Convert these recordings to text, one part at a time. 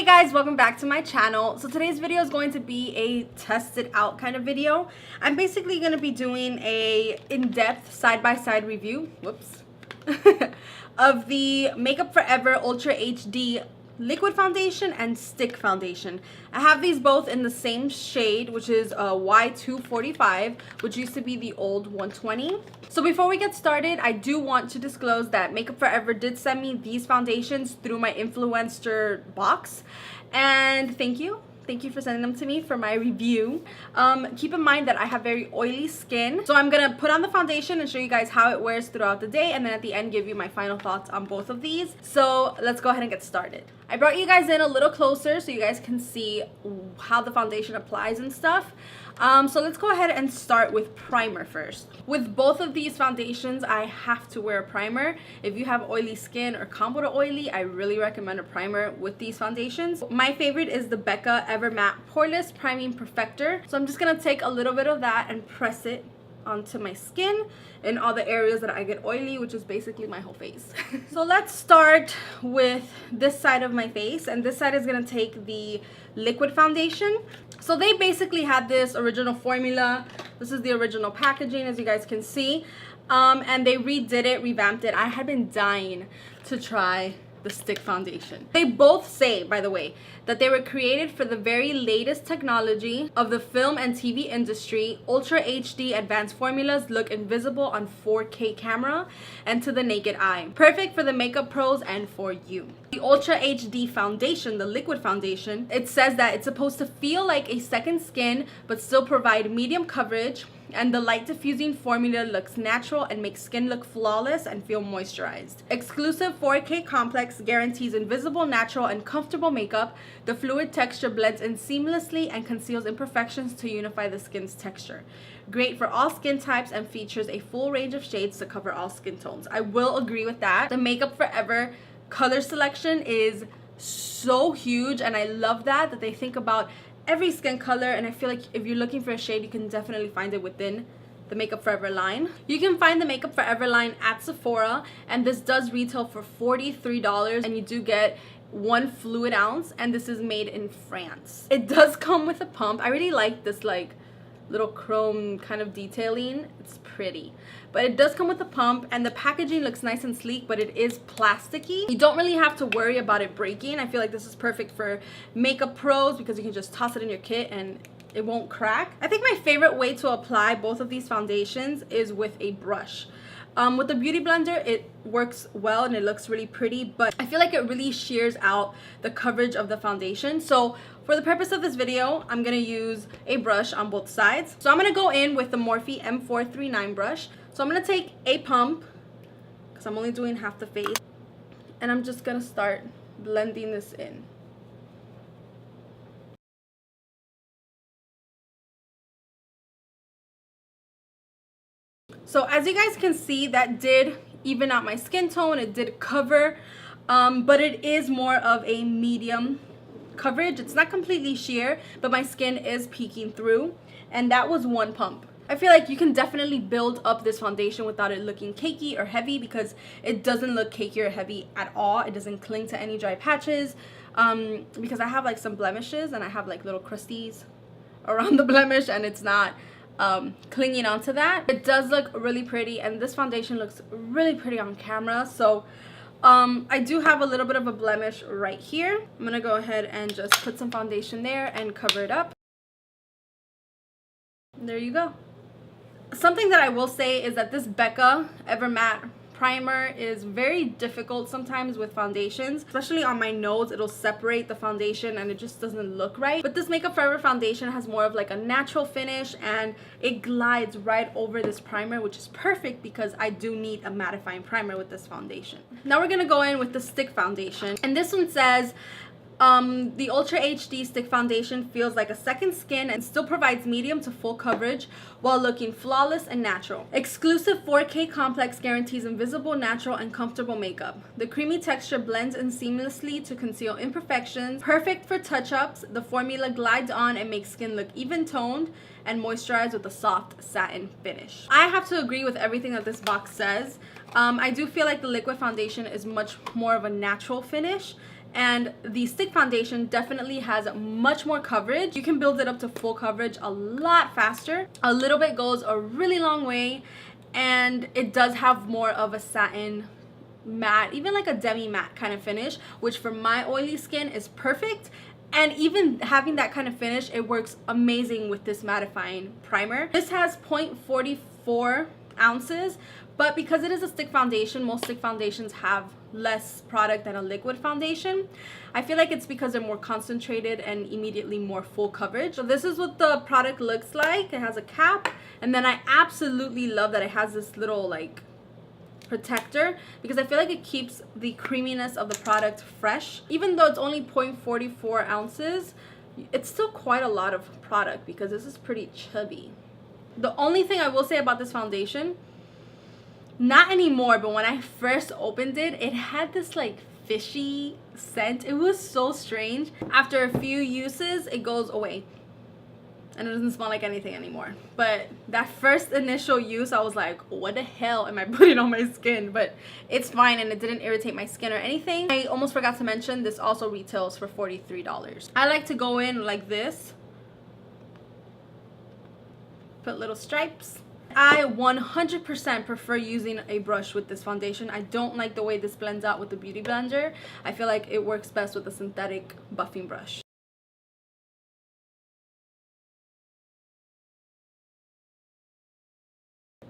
Hey guys, welcome back to my channel. So today's video is going to be a test it out kind of video. I'm basically going to be doing a in-depth side-by-side review, of the Makeup Forever Ultra HD liquid foundation and stick foundation. I have these both in the same shade, which is Y245, which used to be the old 120. So before we get started, I do want to disclose that Makeup Forever did send me these foundations through my influencer box, and thank you for sending them to me for my review. Keep in mind that I have very oily skin, so I'm gonna put on the foundation and show you guys how it wears throughout the day, and then at the end give you my final thoughts on both of these. So let's go ahead and get started. I brought you guys in a little closer so you guys can see how the foundation applies and stuff. So let's go ahead and start with primer first. With both of these foundations, I have to wear a primer. If you have oily skin or combo to oily, I really recommend a primer with these foundations. My favorite is the Becca Ever Matte Poreless Priming Perfector. So I'm just gonna take a little bit of that and press it onto my skin in all the areas that I get oily, which is basically my whole face. So let's start with this side of my face, and this side is gonna take the liquid foundation. So they basically had this original formula. This is the original packaging, as you guys can see, and they redid it, revamped it. I had been dying to try the stick foundation. They both say, by the way, that they were created for the very latest technology of the film and TV industry. Ultra HD advanced formulas look invisible on 4K camera and to the naked eye. Perfect for the makeup pros and for you. The Ultra HD foundation, the liquid foundation, it says that it's supposed to feel like a second skin but still provide medium coverage, and the light diffusing formula looks natural and makes skin look flawless and feel moisturized. Exclusive 4K complex guarantees invisible, natural, and comfortable makeup. The fluid texture blends in seamlessly and conceals imperfections to unify the skin's texture. Great for all skin types and features a full range of shades to cover all skin tones. I will agree with that. The Makeup Forever color selection is so huge, and I love that they think about every skin color, and I feel like if you're looking for a shade, you can definitely find it within the Makeup Forever line. You can find the Makeup Forever line at Sephora, and this does retail for $43, and you do get 1 fluid ounce, and this is made in France. It does come with a pump. I really like this like little chrome kind of detailing. It's pretty, but it does come with a pump, and the packaging looks nice and sleek, but it is plasticky. You don't really have to worry about it breaking. I feel like this is perfect for makeup pros because you can just toss it in your kit and it won't crack. I think my favorite way to apply both of these foundations is with a brush. With the Beauty Blender, it works well and it looks really pretty, but I feel like it really shears out the coverage of the foundation. So for the purpose of this video, I'm gonna use a brush on both sides. So I'm gonna go in with the Morphe M439 brush. So I'm gonna take a pump, because I'm only doing half the face, and I'm just gonna start blending this in. So as you guys can see, that did even out my skin tone. It did cover, but it is more of a medium coverage. It's not completely sheer, but my skin is peeking through, and that was 1 pump. I feel like you can definitely build up this foundation without it looking cakey or heavy, because it doesn't look cakey or heavy at all. It doesn't cling to any dry patches, because I have like some blemishes and I have like little crusties around the blemish, and it's not clinging onto that. It does look really pretty, and this foundation looks really pretty on camera. So I do have a little bit of a blemish right here. I'm gonna go ahead and just put some foundation there and cover it up. There you go. Something that I will say is that this Becca Ever Matte primer is very difficult sometimes with foundations, especially on my nose. It'll separate the foundation and it just doesn't look right. But this Makeup Forever foundation has more of like a natural finish, and it glides right over this primer, which is perfect because I do need a mattifying primer with this foundation. Now we're gonna go in with the stick foundation, and this one says the Ultra HD stick foundation feels like a second skin and still provides medium to full coverage while looking flawless and natural. Exclusive 4K complex guarantees invisible, natural, and comfortable makeup. The creamy texture blends in seamlessly to conceal imperfections. Perfect for touch-ups, the formula glides on and makes skin look even-toned and moisturized with a soft satin finish. I have to agree with everything that this box says. I do feel like the liquid foundation is much more of a natural finish, And the stick foundation definitely has much more coverage. You can build it up to full coverage a lot faster. A little bit goes a really long way, and it does have more of a satin matte, even like a demi matte kind of finish, which for my oily skin is perfect. And even having that kind of finish, it works amazing with this mattifying primer. This has 0.44 ounces, but because it is a stick foundation, most stick foundations have less product than a liquid foundation. I feel like it's because they're more concentrated and immediately more full coverage. So this is what the product looks like. It has a cap, and then I absolutely love that it has this little like protector, because I feel like it keeps the creaminess of the product fresh. Even though it's only 0.44 ounces, it's still quite a lot of product because this is pretty chubby. The only thing I will say about this foundation, not anymore, but when I first opened it, it had this like fishy scent. It was so strange. After a few uses, it goes away and it doesn't smell like anything anymore. But that first initial use, I was like, what the hell am I putting on my skin? But it's fine, and it didn't irritate my skin or anything. I almost forgot to mention, this also retails for $43. I like to go in like this, put little stripes. I 100% prefer using a brush with this foundation. I don't like the way this blends out with the Beauty Blender. I feel like it works best with a synthetic buffing brush.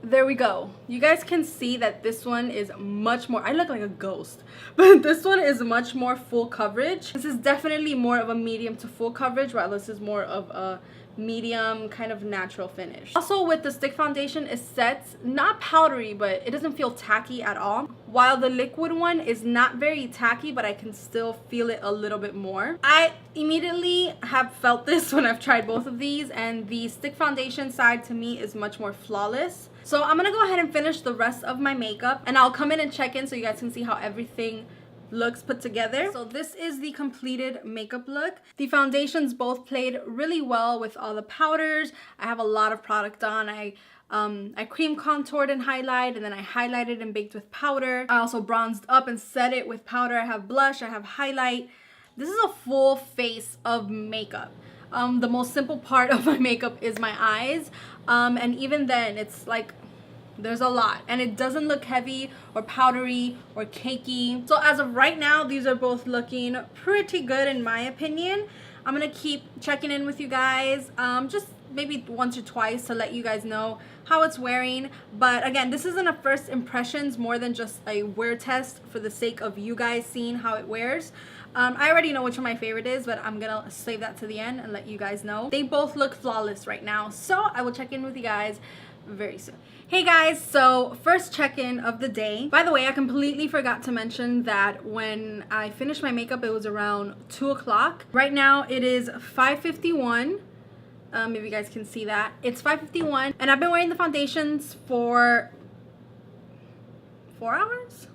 There we go. You guys can see that this one is much more, I look like a ghost, but this one is much more full coverage. This is definitely more of a medium to full coverage, while this is more of a medium kind of natural finish. Also with the stick foundation, it sets not powdery, but it doesn't feel tacky at all, while the liquid one is not very tacky, but I can still feel it a little bit more. I immediately have felt this when I've tried both of these, and the stick foundation side to me is much more flawless. So I'm gonna go ahead and finish the rest of my makeup, and I'll come in and check in so you guys can see how everything looks put together. So this is the completed makeup look. The foundations both played really well with all the powders. I have a lot of product on. I cream contoured and highlighted, and then I highlighted and baked with powder. I also bronzed up and set it with powder. I have blush, I have highlight. This is a full face of makeup. The most simple part of my makeup is my eyes, and even then it's like there's a lot, and it doesn't look heavy or powdery or cakey. So as of right now, these are both looking pretty good in my opinion. I'm gonna keep checking in with you guys, just maybe once or twice to let you guys know how it's wearing. But again, this isn't a first impressions, more than just a wear test for the sake of you guys seeing how it wears. I already know which one my favorite is, but I'm gonna save that to the end and let you guys know. They both look flawless right now, so I will check in with you guys very soon. Hey guys, so first check-in of the day. By the way, I completely forgot to mention that when I finished my makeup, it was around 2 o'clock. Right now it is 5:51. If you guys can see that, it's 5:51, and I've been wearing the foundations for 4 hours,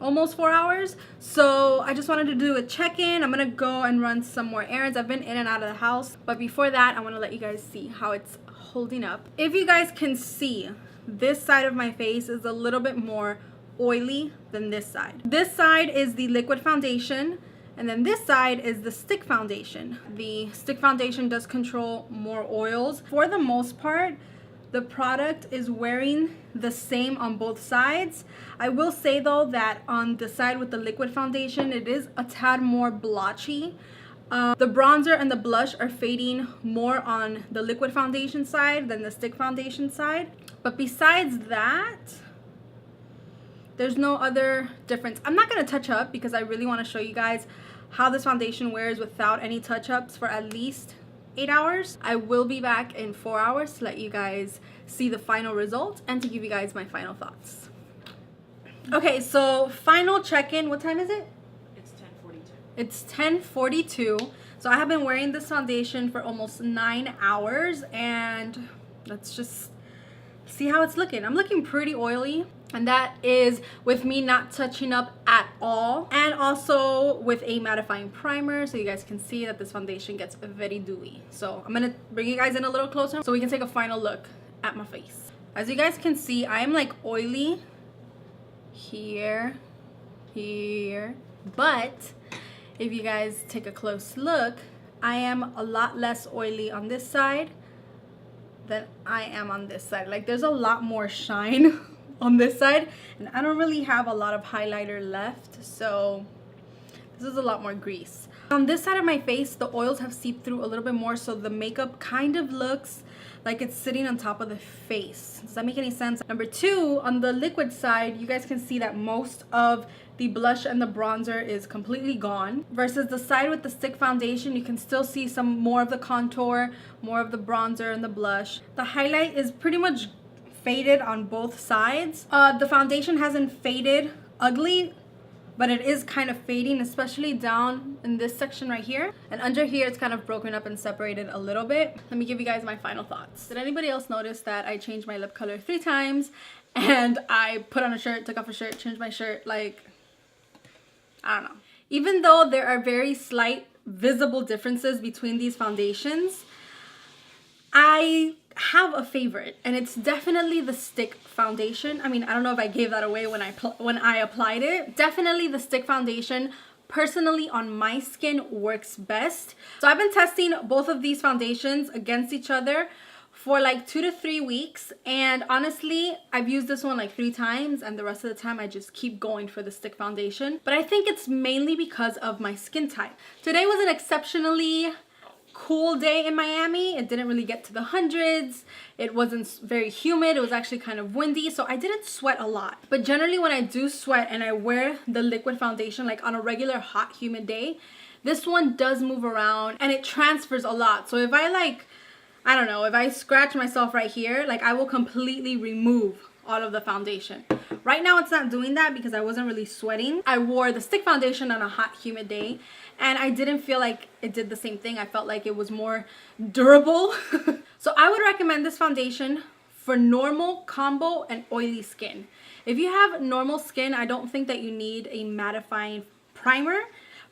almost 4 hours. So I just wanted to do a check-in. I'm gonna go and run some more errands. I've been in and out of the house, but before that I want to let you guys see how it's holding up. If you guys can see, this side of my face is a little bit more oily than this side. This side is the liquid foundation, and then this side is the stick foundation. The stick foundation does control more oils. For the most part, the product is wearing the same on both sides. I will say though that on the side with the liquid foundation, it is a tad more blotchy. The bronzer and the blush are fading more on the liquid foundation side than the stick foundation side. But besides that, there's no other difference. I'm not going to touch up because I really want to show you guys how this foundation wears without any touch-ups for at least 8 hours. I will be back in 4 hours to let you guys see the final result and to give you guys my final thoughts. Okay, so final check-in. What time is it? It's 10:42. So I have been wearing this foundation for almost 9 hours, and let's just see how it's looking. I'm looking pretty oily, and that is with me not touching up at all, and also with a mattifying primer, so you guys can see that this foundation gets very dewy. So I'm gonna bring you guys in a little closer so we can take a final look at my face. As you guys can see, I am like oily here, here, But if you guys take a close look, I am a lot less oily on this side than I am on this side. Like, there's a lot more shine on this side, and I don't really have a lot of highlighter left, so this is a lot more grease. On this side of my face, the oils have seeped through a little bit more, so the makeup kind of looks like it's sitting on top of the face. Does that make any sense? Number two, on the liquid side, you guys can see that most of the blush and the bronzer is completely gone. Versus the side with the stick foundation, you can still see some more of the contour, more of the bronzer and the blush. The highlight is pretty much faded on both sides. The foundation hasn't faded ugly, but it is kind of fading, especially down in this section right here. And under here, it's kind of broken up and separated a little bit. Let me give you guys my final thoughts. Did anybody else notice that I changed my lip color 3 times and I put on a shirt, took off a shirt, changed my shirt? Like, I don't know. Even though there are very slight visible differences between these foundations, I have a favorite, and it's definitely the stick foundation. I mean, I don't know if I gave that away when I applied it. Definitely the stick foundation personally on my skin works best. So I've been testing both of these foundations against each other for like 2 to 3 weeks, and honestly I've used this one like 3 times, and the rest of the time I just keep going for the stick foundation. But I think it's mainly because of my skin type. Today was an exceptionally cool day in Miami. It didn't really get to the hundreds. It wasn't very humid. It was actually kind of windy, so I didn't sweat a lot. But generally when I do sweat and I wear the liquid foundation, like on a regular hot humid day, this one does move around and it transfers a lot. So if I like, I don't know, if I scratch myself right here, like I will completely remove all of the foundation. Right now it's not doing that because I wasn't really sweating. I wore the stick foundation on a hot humid day and I didn't feel like it did the same thing. I felt like it was more durable. So I would recommend this foundation for normal, combo, and oily skin. If you have normal skin, I don't think that you need a mattifying primer.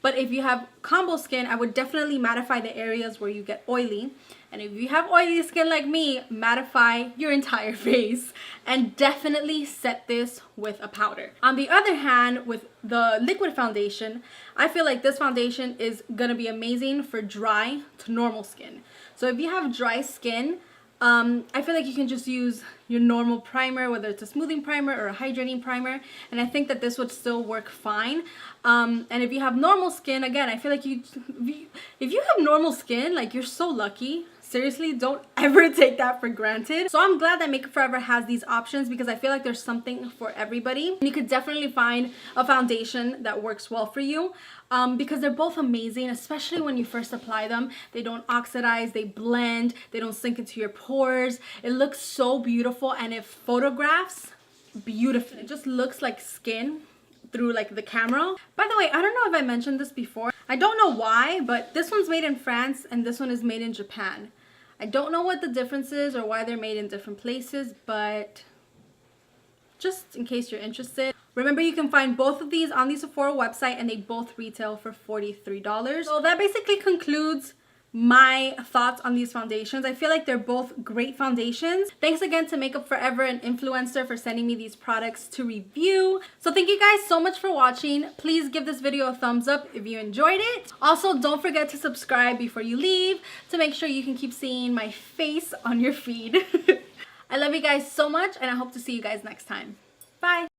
But if you have combo skin, I would definitely mattify the areas where you get oily. And if you have oily skin like me, mattify your entire face. And definitely set this with a powder. On the other hand, with the liquid foundation, I feel like this foundation is gonna be amazing for dry to normal skin. So if you have dry skin, I feel like you can just use your normal primer, whether it's a smoothing primer or a hydrating primer, and I think that this would still work fine. And if you have normal skin, again, I feel like if you have normal skin, like, you're so lucky. Seriously, don't ever take that for granted. So I'm glad that Makeup Forever has these options because I feel like there's something for everybody. You could definitely find a foundation that works well for you because they're both amazing, especially when you first apply them. They don't oxidize, they blend, they don't sink into your pores. It looks so beautiful and it photographs beautifully. It just looks like skin through like the camera. By the way, I don't know if I mentioned this before. I don't know why, but this one's made in France and this one is made in Japan. I don't know what the difference is or why they're made in different places, but just in case you're interested. Remember, you can find both of these on the Sephora website and they both retail for $43. So that basically concludes my thoughts on these foundations. I feel like they're both great foundations. Thanks again to Makeup Forever and Influenster for sending me these products to review. So thank you guys so much for watching. Please give this video a thumbs up if you enjoyed it. Also, don't forget to subscribe before you leave to make sure you can keep seeing my face on your feed. I love you guys so much and I hope to see you guys next time. Bye!